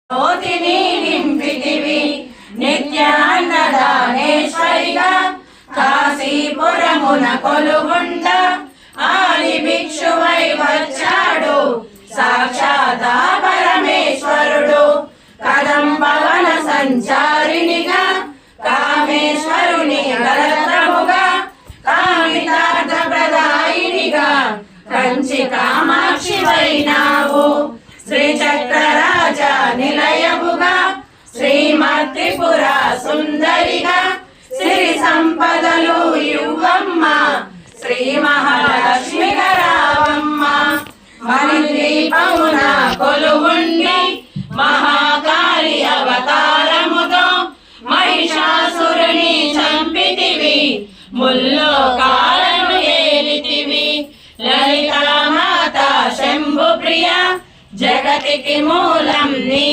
జ్యోతిని నింపితివి నిత్యాన్నదానేశ్వరిగా కాశీపురమున కొలుగుండ ఆది భిక్షువై వచ్చాడు సాక్షాత్ పరమేశ్వరుడు. కదంబవన సంచారినిగా కామేశ్వరుని గలత్రముగా కామితార్థ ప్రదాయినిగా కంచి కామాక్షి వైనావు. శ్రీచక్రరాజ నిలయముగా శ్రీమత్రిపుర సుందరిగా సిరి సంపదలు యువమ్మ శ్రీ మహాలక్ష్మి రావమ్మ. మణిద్వీపమున కొలువుండి మహాకాళి అవతారముతో మహిషాసురుని చంపితివి ముల్లోకాలను ఏలితివి. లలితా మాత శంభు ప్రియ జగతికి మూలం నీ